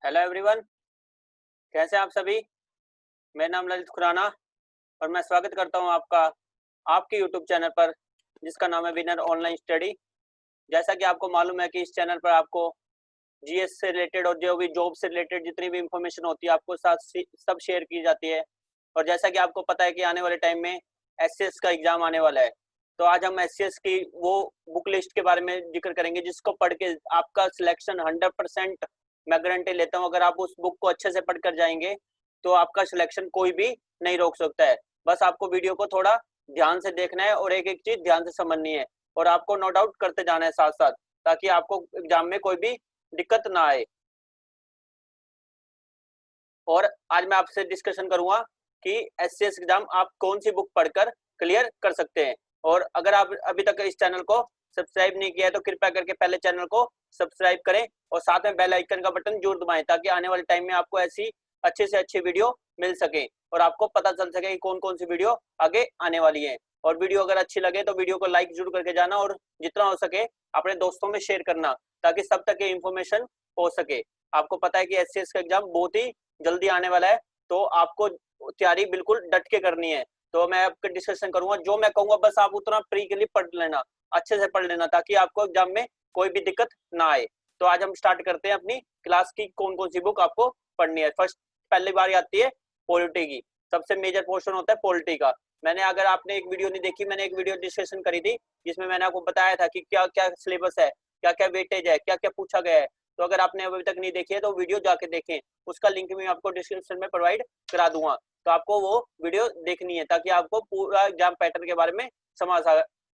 Hello everyone, कैसे हैं आप सभी। मेरा नाम ललित खुराना और मैं स्वागत करता हूं आपका आपके यूट्यूब चैनल पर जिसका नाम है विनर ऑनलाइन स्टडी। जैसा कि आपको मालूम है कि इस चैनल पर आपको जीएस से रिलेटेड और जो भी जॉब से रिलेटेड जितनी भी इंफॉर्मेशन होती है आपको साथ सब शेयर की जाती है। और जैसा कि आपको पता है कि आने वाले टाइम में एससीएस का एग्जाम आने वाला है, तो आज हम एससीएस की वो बुक लिस्ट के बारे में जिक्र करेंगे जिसको पढ़ के आपका सिलेक्शन 100% मैं गारंटी लेता हूँ। अगर आप उस बुक को अच्छे से पढ़ कर जाएंगे तो आपका सिलेक्शन कोई भी नहीं रोक सकता है। बस आपको वीडियो को थोड़ा ध्यान से देखना है और एक एक चीज ध्यान से समझनी है और आपको नोट आउट करते जाना है साथ साथ, ताकि आपको एग्जाम में कोई भी दिक्कत ना आए। और आज मैं आपसे डिस्कशन करूंगा कि एससीएस एग्जाम आप कौन सी बुक पढ़कर क्लियर कर सकते हैं। और अगर आप अभी तक इस चैनल को सब्सक्राइब नहीं किया है तो कृपया करके पहले चैनल को सब्सक्राइब करें और साथ में बेल आइकन का बटन जरूर दबाएं, ताकि आने वाले टाइम में आपको ऐसी अच्छे से अच्छी वीडियो मिल सके और आपको पता चल सके कि कौन कौन सी वीडियो आगे आने वाली है। और वीडियो अगर अच्छी लगे तो वीडियो को लाइक जरूर करके जाना और जितना हो सके अपने दोस्तों में शेयर करना, ताकि सब तक ये इन्फॉर्मेशन हो सके। आपको पता है कि एससीएस का एग्जाम बहुत ही जल्दी आने वाला है, तो आपको तैयारी बिल्कुल डट के करनी है। तो मैं आपके डिस्कशन करूंगा, जो मैं कहूंगा बस आप उतना प्री के लिए पढ़ लेना, अच्छे से पढ़ लेना, ताकि आपको एग्जाम में कोई भी दिक्कत ना आए। तो आज हम स्टार्ट करते हैं अपनी क्लास की कौन कौन सी बुक आपको पढ़नी है। फर्स्ट पहली बार आती है पॉलिटी की। सबसे मेजर पोर्शन होता है पॉलिटी का। मैंने अगर आपने एक वीडियो नहीं देखी, मैंने एक वीडियो डिस्कशन करी थी जिसमें मैंने आपको बताया था कि क्या क्या सिलेबस है, क्या क्या वेटेज है, क्या क्या पूछा गया है। तो अगर आपने अभी तक नहीं देखी है तो वीडियो जाके देखें, उसका लिंक मैं आपको डिस्क्रिप्शन में प्रोवाइड करा दूंगा। तो आपको वो वीडियो देखनी है ताकि आपको पूरा एग्जाम पैटर्न के बारे में समझ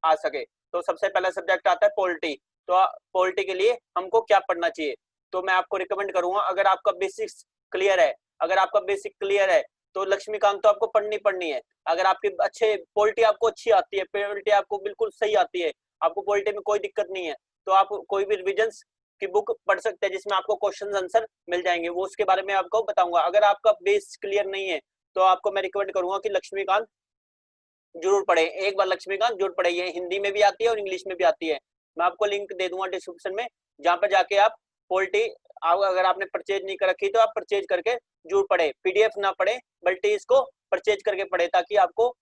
आ सके। तो सबसे पहला सब्जेक्ट आता है पॉलिटी। तो पॉलिटी के लिए हमको क्या पढ़ना चाहिए, तो मैं आपको रिकमेंड करूंगा, अगर आपका बेसिक्स क्लियर है, अगर आपका बेसिक क्लियर है तो लक्ष्मीकांत तो आपको पढ़नी है। अगर आपकी अच्छे पॉलिटी आपको अच्छी आती है, पॉलिटी आपको बिल्कुल सही आती है, आपको पॉलिटी में कोई दिक्कत नहीं है, तो आप कोई भी रिविजन की बुक पढ़ सकते हैं जिसमें आपको क्वेश्चन आंसर मिल जाएंगे। वो उसके बारे में आपको बताऊंगा। अगर आपका बेस क्लियर नहीं है तो आपको मैं रिकमेंड करूंगा कि लक्ष्मीकांत जरूर पढ़े, एक बार लक्ष्मीकांत जरूर पढ़े। ये हिंदी में भी आती है और इंग्लिश में भी आती है। मैं आपको लिंक दे दूंगा डिस्क्रिप्शन में, जहां पर जाके आप पॉलिटी अगर आपने परचेज नहीं कर रखी तो आप परचेज करके जरूर पढ़े। पीडीएफ ना पढ़े बल्कि इसको परचेज करके पढ़े, ताकि आपको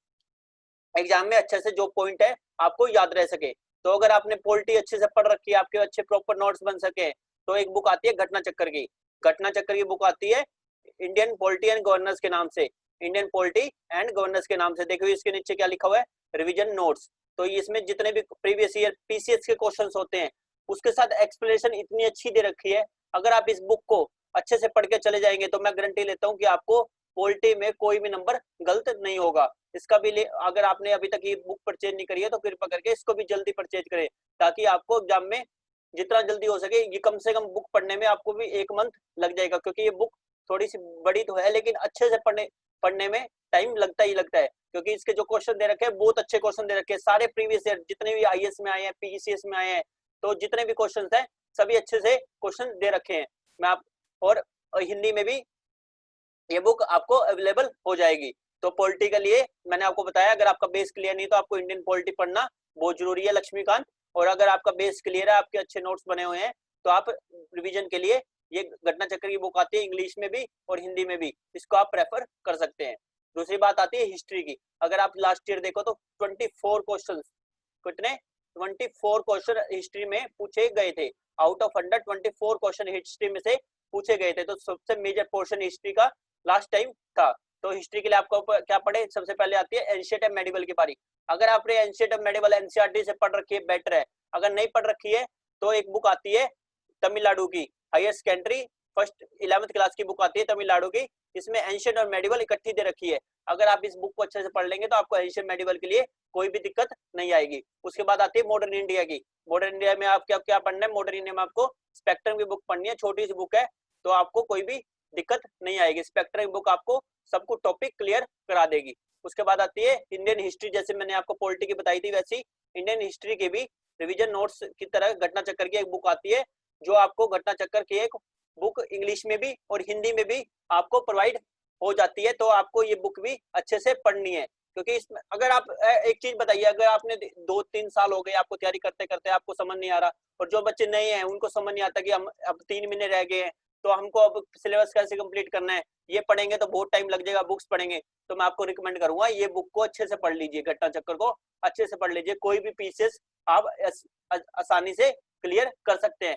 एग्जाम में अच्छे से जो पॉइंट है आपको याद रह सके। तो अगर आपने पॉलिटी अच्छे से पढ़ रखी है, आपके अच्छे प्रॉपर नोट्स बन सके, तो एक बुक आती है घटना चक्कर की। घटना चक्कर की बुक आती है इंडियन पॉलिटी एंड गवर्नेंस के नाम से, इंडियन पॉलिटी एंड गवर्नेंस के नाम से। देखो इसके नीचे क्या लिखा हुआ है, रिवीजन नोट्स। तो इसमें जितने भी प्रीवियस ईयर पीसीएस के क्वेश्चंस होते हैं उसके साथ एक्सप्लेनेशन इतनी अच्छी दे रखी है। अगर आप इस बुक को अच्छे से पढ़ के चले जाएंगे तो मैं गारंटी लेता हूँ कि आपको पॉलिटी में कोई भी नंबर गलत नहीं होगा। इसका भी अगर आपने अभी तक ये बुक परचेज नहीं करी है तो कृपया करके इसको भी जल्दी परचेज करें, ताकि आपको एग्जाम में जितना जल्दी हो सके, ये कम से कम बुक पढ़ने में आपको भी 1 मंथ लग जाएगा, क्योंकि ये बुक थोड़ी सी बड़ी तो है लेकिन अच्छे से पढ़ने में टाइम लगता ही लगता है, क्योंकि इसके जो क्वेश्चन दे रखे हैं बहुत अच्छे क्वेश्चन दे रखे हैं। सारे प्रीवियस ईयर जितने भी आईएएस में आए हैं, पीसीएस में आए हैं, तो जितने भी क्वेश्चन हैं सभी अच्छे से क्वेश्चन दे रखे हैं। मैं आप और हिंदी में भी ये बुक आपको अवेलेबल हो जाएगी। तो पॉलिटी के लिए मैंने आपको बताया, अगर आपका बेस क्लियर नहीं तो आपको इंडियन पॉलिटी पढ़ना बहुत जरूरी है, लक्ष्मीकांत। और अगर आपका बेस क्लियर है, आपके अच्छे नोट्स बने हुए हैं, तो आप रिवीजन के लिए ये घटना चक्र की बुक आती है इंग्लिश में भी और हिंदी में भी, इसको आप प्रेफर कर सकते हैं। दूसरी बात आती है हिस्ट्री की। अगर आप लास्ट ईयर देखो तो 24 क्वेश्चन, कितने 24 क्वेश्चन हिस्ट्री में पूछे गए थे। आउट ऑफ 124 क्वेश्चन हिस्ट्री में से पूछे गए थे। तो सबसे मेजर पोर्शन हिस्ट्री का लास्ट टाइम था। तो हिस्ट्री के लिए आपको क्या पढ़े, सबसे पहले आती है एंशिएंट एंड मेडिवल की बारी। अगर आपने एंशिएंट एंड मेडिवल एनसीईआरटी से पढ़ रखी है बेटर है, अगर नहीं पढ़ रखी है तो एक बुक आती है तमिलनाडु की higher secondary first 11th class की बुक आती है तमिलनाडु की। इसमें एंशिएंट और मेडिवल इकट्ठी दे रखी है। अगर आप इस बुक को अच्छे से पढ़ लेंगे तो आपको एंशिएंट मेडिवल के लिए कोई भी दिक्कत नहीं आएगी। उसके बाद आती है मॉडर्न इंडिया की। मॉडर्न इंडिया में आप क्या क्या पढ़ना है, मॉडर्न इंडिया में आपको स्पेक्ट्रम की बुक पढ़नी है, छोटी सी बुक है, तो आपको कोई भी दिक्कत नहीं आएगी। स्पेक्ट्रम बुक आपको सबको टॉपिक क्लियर करा देगी। उसके बाद आती है इंडियन हिस्ट्री। जैसे मैंने आपको पॉलिटी की बताई थी वैसी इंडियन हिस्ट्री की भी रिवीजन नोट्स की तरह घटना चक्कर की एक बुक आती है, जो आपको घटना चक्कर की एक बुक इंग्लिश में भी और हिंदी में भी आपको प्रोवाइड हो जाती है। तो आपको ये बुक भी अच्छे से पढ़नी है, क्योंकि इसमें अगर आप एक चीज बताइए, अगर आपने 2-3 साल हो गए आपको तैयारी करते करते आपको समझ नहीं आ रहा, और जो बच्चे नए हैं उनको समझ नहीं आता कि हम अब 3 महीने रह गए हैं तो हमको अब सिलेबस कैसे कंप्लीट करना है ये पढ़ेंगे तो बहुत टाइम लग जाएगा, बुक्स पढ़ेंगे। तो मैं आपको रिकमेंड करूंगा ये बुक को अच्छे से पढ़ लीजिए, घटना चक्र को अच्छे से पढ़ लीजिए, कोई भी पीसेस आप आसानी से क्लियर कर सकते हैं।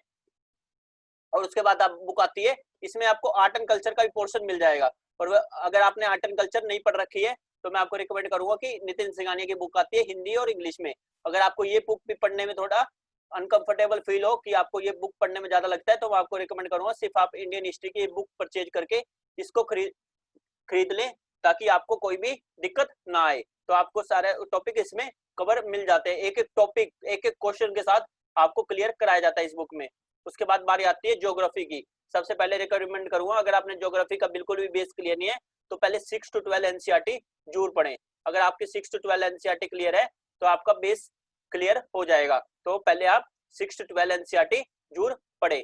और उसके बाद आप बुक आती है, इसमें आपको आर्ट एंड कल्चर का भी पोर्शन मिल जाएगा। और अगर आपने आर्ट एंड कल्चर नहीं पढ़ रखी है तो मैं आपको रिकमेंड करूंगा कि नितिन सिंघानिया की बुक आती है हिंदी और इंग्लिश में। अगर आपको ये बुक भी पढ़ने में थोड़ा अनकंफर्टेबल फील हो कि आपको ये बुक पढ़ने में ज्यादा लगता है तो मैं आपको रिकमेंड करूंगा सिर्फ आप इंडियन हिस्ट्री की बुक परचेज करके इसको खरीद लें, ताकि आपको कोई भी दिक्कत ना आए। तो आपको सारे टॉपिक इसमें कवर मिल जाते हैं, एक एक टॉपिक एक एक क्वेश्चन के साथ आपको क्लियर कराया जाता है इस बुक में। उसके बाद बारी आती है ज्योग्राफी की। सबसे पहले रिकमेंड करूंगा अगर आपने ज्योग्राफी का बिल्कुल भी बेस क्लियर नहीं है तो पहले 6 to 12 एनसीईआरटी जरूर पढ़ें। अगर आपकी 6 to 12 एनसीईआरटी क्लियर है तो आपका बेस क्लियर हो जाएगा। तो पहले आप 6 to 12 एनसीईआरटी जरूर पढ़े।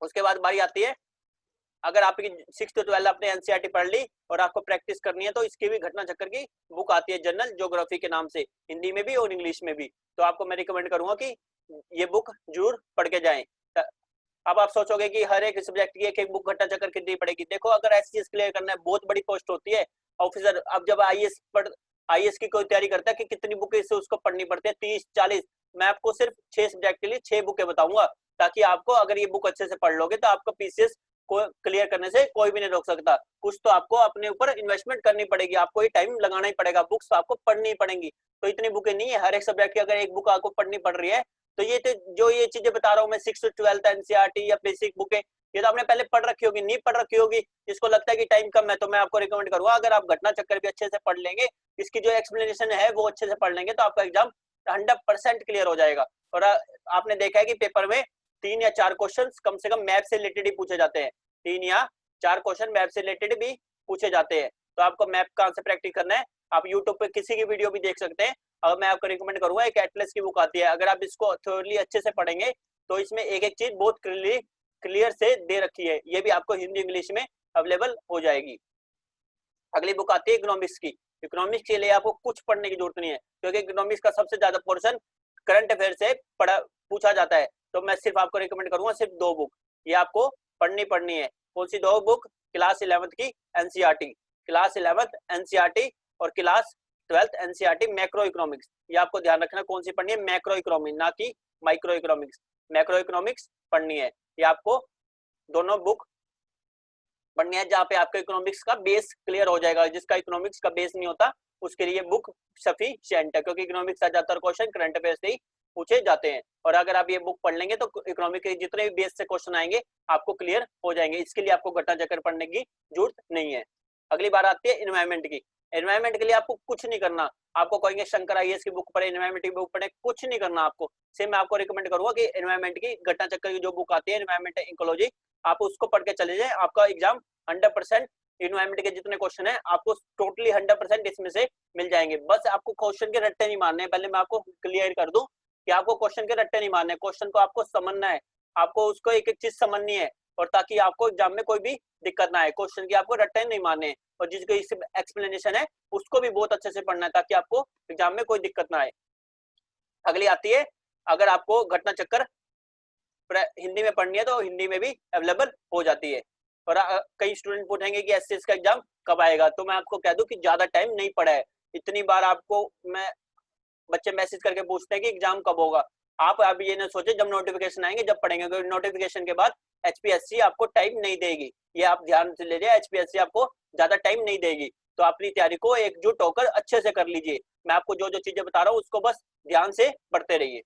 उसके बाद बारी आती है अगर आपकी 6 to 12 आपने एनसीईआरटी पढ़ ली और आपको प्रैक्टिस करनी है तो इसकी भी घटना चक्कर की बुक आती है जनरल ज्योग्राफी के नाम से, हिंदी में भी और इंग्लिश में भी। तो आपको मैं रिकमेंड करूंगा कि ये बुक जरूर पढ़ के जाएं। अब आप सोचोगे कि हर एक सब्जेक्ट की एक एक बुक घटना चक्कर कितनी पड़ेगी। देखो अगर एससीएस क्लियर करना है बहुत बड़ी पोस्ट होती है ऑफिसर। अब जब आईएएस की कोई तैयारी करता है कि कितनी बुक इससे उसको पढ़नी पड़ती है 30-40। मैं आपको सिर्फ 6 सब्जेक्ट के लिए 6 बुकें बताऊंगा, ताकि आपको अगर ये बुक अच्छे से पढ़ लोगे तो आपका पीसीएस को क्लियर करने से कोई भी नहीं रोक सकता। कुछ तो आपको अपने ऊपर इन्वेस्टमेंट करनी पड़ेगी, आपको ये टाइम लगाना ही पड़ेगा, बुक्स तो आपको पढ़नी पड़ेंगी। तो इतनी बुकें नहीं है, हर एक सब्जेक्ट की अगर एक बुक आपको पढ़नी पड़ रही है तो ये जो ये चीजें बता रहा हूँ मैं 6 to 12 एनसीईआरटी या बेसिक बुकें ये तो आपने पहले पढ़ रखी होगी, नहीं पढ़ रखी होगी जिसको लगता है कि टाइम कम है तो मैं आपको रिकमेंड करूंगा अगर आप घटना चक्कर भी अच्छे से पढ़ लेंगे, इसकी जो एक्सप्लेनेशन है वो अच्छे से पढ़ लेंगे तो आपका एग्जाम 100% क्लियर हो जाएगा। और आपने देखा है कि पेपर में 3 या 4 क्वेश्चन कम से कम मैथ से रिलेटेड ही पूछे जाते हैं, 3 या 4 क्वेश्चन मैथ से रिलेटेड भी पूछे जाते हैं। तो आपको मैथ का आंसर प्रैक्टिस करना है, आप यूट्यूब पे किसी की वीडियो भी देख सकते हैं। और मैं आपको रिकमेंड करूंगा एक एटलस की बुक आती है, अगर आप इसको थोड़ी अच्छे से पढ़ेंगे तो इसमें एक एक चीज बहुत क्लियर से दे रखी है, ये भी आपको हिंदी इंग्लिश में अवेलेबल हो जाएगी। अगली बुक आती है इकोनॉमिक्स की। इकोनॉमिक्स के लिए आपको कुछ पढ़ने की जरूरत नहीं है क्योंकि इकोनॉमिक्स का सबसे ज्यादा पोर्शन करंट अफेयर से पूछा जाता है। तो मैं सिर्फ आपको रिकमेंड करूंगा सिर्फ 2 बुक ये आपको पढ़नी है। कौन सी 2 बुक? क्लास 11th की एनसीईआरटी, क्लास 11th एनसीईआरटी और class 12th NCERT macro economics. ये आपको ध्यान रखना कौन सी पढ़नी है, मैक्रो इकोनॉमिक्स ना कि माइक्रो इकोनॉमिक्स। मैक्रो इकोनॉमिक्स पढ़नी है, ये आपको दोनों बुक पढ़नी है जहाँ पे आपका इकोनॉमिक्स का बेस क्लियर हो जाएगा। जिसका इकोनॉमिक्स का बेस नहीं होता उसके लिए बुक सफिशिएंट है, क्योंकि इकोनॉमिक्स का ज्यादातर क्वेश्चन करंट अफेयर से ही पूछे जाते हैं। और अगर आप ये बुक पढ़ लेंगे तो इकोनॉमिक के जितने भी बेस से क्वेश्चन आएंगे आपको क्लियर हो जाएंगे, इसके लिए आपको घटना चक्कर पढ़ने की जरूरत नहीं है। अगली बार आती है एनवायरमेंट की। एनवायरमेंट के लिए आपको कुछ नहीं करना, आपको कहेंगे शंकर आईएएस की बुक पढ़े, एनवायरमेंट की बुक पढ़े, कुछ नहीं करना आपको। सिर्फ मैं आपको रिकमेंड करूंगा कि एनवायरमेंट की घटना चक्कर की जो बुक आती है एनवायरमेंट इकोलॉजी, आप उसको पढ़ के चले जाए, आपका एग्जाम 100% एनवायरमेंट के जितने क्वेश्चन है आपको टोटली 100% इसमें से मिल जाएंगे। बस आपको क्वेश्चन के रट्टे नहीं मारने, पहले मैं आपको क्लियर कर दूं कि आपको क्वेश्चन के रट्टे नहीं मारने, क्वेश्चन को आपको समझना है, आपको उसको एक एक चीज समझनी है और ताकि आपको एग्जाम में कोई भी दिक्कत ना आए। क्वेश्चन की आपको रट्टे नहीं मारने और जिसको इस एक्सप्लेनेशन है उसको भी बहुत अच्छे से पढ़ना है ताकि आपको एग्जाम में कोई दिक्कत ना आए। अगली आती है अगर आपको घटना चक्कर हिंदी में पढ़नी है तो हिंदी में भी अवेलेबल हो जाती है। और कई स्टूडेंट पूछेंगे कि एसएस का एग्जाम कब आएगा, तो मैं आपको कह दूं कि ज्यादा टाइम नहीं पड़ा है। इतनी बार आपको मैं बच्चे मैसेज करके पूछते हैं कि एग्जाम कब होगा, आप अभी ये ना सोचे जब नोटिफिकेशन आएंगे जब पढ़ेंगे, क्योंकि नोटिफिकेशन के बाद एचपीएससी आपको टाइम नहीं देगी, ये आप ध्यान से लीजिए, एचपीएससी आपको ज्यादा टाइम नहीं देगी। तो अपनी तैयारी को एकजुट होकर अच्छे से कर लीजिए। मैं आपको जो जो चीजें बता रहा हूँ उसको बस ध्यान से पढ़ते रहिए।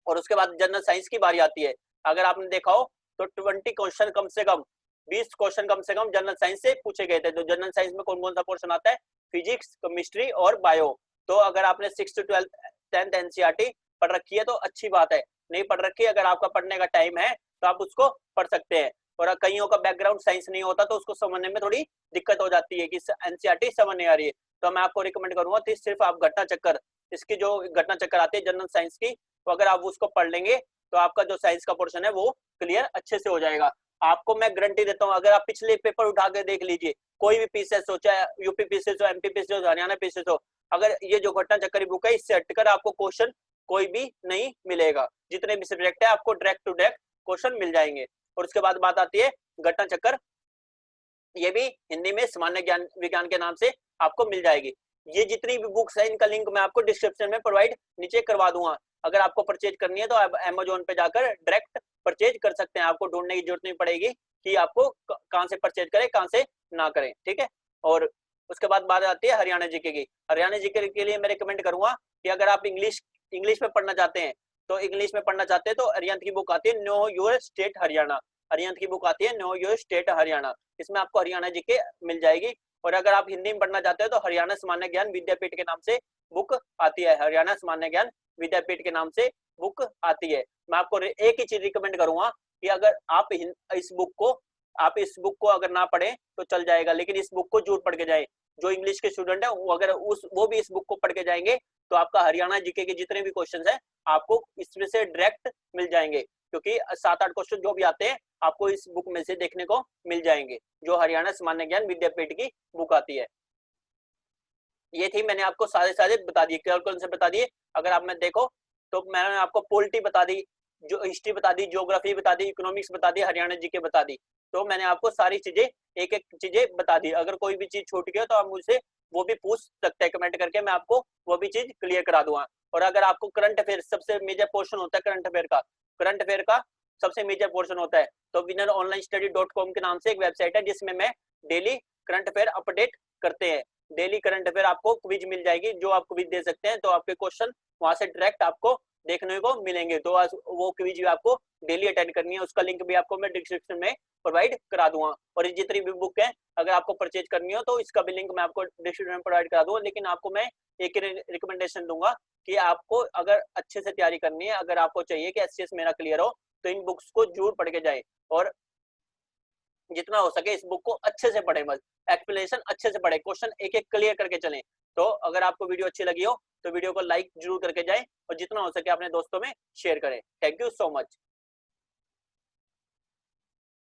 और उसके बाद जनरल साइंस की बारी आती है। अगर आपने देखा हो तो 20 क्वेश्चन कम से कम 20 क्वेश्चन कम से कम जनरल साइंस से पूछे गए थे। तो जनरल साइंस में कौन कौन सा पोर्शन आता है? फिजिक्स, केमिस्ट्री और बायो। तो अगर आपने 6 to 12 10th एनसीईआरटी पढ़ रखी है तो अच्छी बात है, नहीं पढ़ रखी है अगर आपका पढ़ने का टाइम है तो आप उसको पढ़ सकते हैं। और कईयों का बैकग्राउंड साइंस नहीं होता तो उसको समझने में थोड़ी दिक्कत हो जाती है कि एनसीईआरटी समझ नहीं आ रही है, तो मैं आपको रिकमेंड करूंगा कि सिर्फ आप घटना चक्कर, इसकी जो घटना चक्कर आती है जनरल साइंस की, तो अगर आप उसको पढ़ लेंगे तो आपका जो साइंस का पोर्शन है वो क्लियर अच्छे से हो जाएगा। आपको मैं गारंटी देता हूँ, अगर आप पिछले पेपर उठा के देख लीजिए, कोई भी पीसीएस हो, चाहे यूपी पीसीएस हो, एमपी पीसीएस हो, हरियाणा पीसीएस हो, अगर ये जो घटना चक्कर बुक है इससे हटकर आपको क्वेश्चन कोई भी नहीं मिलेगा। जितने भी सब्जेक्ट है आपको डायरेक्ट टू डायरेक्ट क्वेश्चन मिल जाएंगे। और उसके बाद बात आती है घटना चक्कर, ये भी हिंदी में सामान्य ज्ञान विज्ञान के नाम से आपको मिल जाएगी। ये जितनी भी बुक्स है इनका लिंक मैं आपको डिस्क्रिप्शन में प्रोवाइड नीचे करवा दूंगा। अगर आपको परचेज करनी है तो आप अमेजोन पे जाकर डायरेक्ट परचेज कर सकते हैं, आपको ढूंढने की जरूरत नहीं पड़ेगी कि आपको कहां से परचेज करें कहां से ना करें, ठीक है। और उसके बाद बात आती है हरियाणा जीके की। हरियाणा जीके के लिए मैं रिकमेंड करूंगा कि अगर आप इंग्लिश में पढ़ना चाहते हैं तो इंग्लिश में पढ़ना चाहते हैं तो अरिहंत की बुक आती है know your state Haryana. Arihant की बुक आती है नो योर स्टेट हरियाणा, इसमें आपको हरियाणा जीके मिल जाएगी। और अगर आप हिंदी में पढ़ना चाहते हो तो हरियाणा सामान्य ज्ञान विद्यापीठ के नाम से बुक आती है, हरियाणा सामान्य ज्ञान विद्यापीठ के नाम से बुक आती है। मैं आपको एक ही चीज रिकमेंड करूंगा कि अगर आप इस बुक को अगर ना पढ़े तो चल जाएगा, लेकिन इस बुक को जरूर पढ़ के जाए। जो इंग्लिश के स्टूडेंट है वो अगर वो भी इस बुक को पढ़ के जाएंगे तो आपका हरियाणा जीके के जितने भी क्वेश्चंस है आपको इसमें से डायरेक्ट मिल जाएंगे, क्योंकि 7-8 क्वेश्चन जो भी आते हैं आपको इस बुक में से देखने को मिल जाएंगे, जो हरियाणा सामान्य ज्ञान विद्यापीठ की बुक आती है। ये थी, मैंने आपको सारे बता दिए, कौन से बता दिए। अगर आप में देखो तो मैंने आपको पॉलिटी बता दी, जो हिस्ट्री बता दी, ज्योग्राफी बता दी, इकोनॉमिक्स बता दी, हरियाणा जीके बता दी। तो मैंने आपको सारी चीजें एक चीजें बता दी। अगर कोई भी चीज छूट गई तो आप मुझसे वो भी पूछ सकते हैं कमेंट करके, मैं आपको वो भी चीज क्लियर करा दूंगा। और अगर आपको करंट अफेयर सबसे मेजर पोर्शन होता है, करंट अफेयर का सबसे मेजर पोर्शन होता है, तो winneronlinestuddy.com के नाम से एक वेबसाइट है जिसमें मैं डेली करंट अफेयर अपडेट करते हैं। डेली करंट अफेयर आपको क्विज मिल जाएगी, जो आप क्विज दे सकते हैं, तो आपके क्वेश्चन वहां से डायरेक्ट आपको देखने को मिलेंगे। तो वो क्विज भी आपको डेली अटेंड करनी है, उसका लिंक भी आपको मैं डिस्क्रिप्शन में प्रोवाइड करा दूंगा। और ये जितनी भी बुक है अगर आपको परचेज करनी हो तो इसका भी लिंक मैं आपको डिस्क्रिप्शन में प्रोवाइड करा दूंगा। लेकिन आपको मैं एक रिकमेंडेशन दूंगा कि आपको अगर अच्छे से तैयारी करनी है, अगर आपको चाहिए कि एससीएस मेरा क्लियर हो, तो इन बुक्स को जरूर पढ़ के जाए और जितना हो सके इस बुक को अच्छे से पढ़े, बस एक्सप्लेनेशन अच्छे से पढ़े, क्वेश्चन एक एक क्लियर करके चलें। तो अगर आपको वीडियो अच्छी लगी हो तो वीडियो को लाइक जरूर करके जाएं और जितना हो सके अपने दोस्तों में शेयर करें। Thank you so much.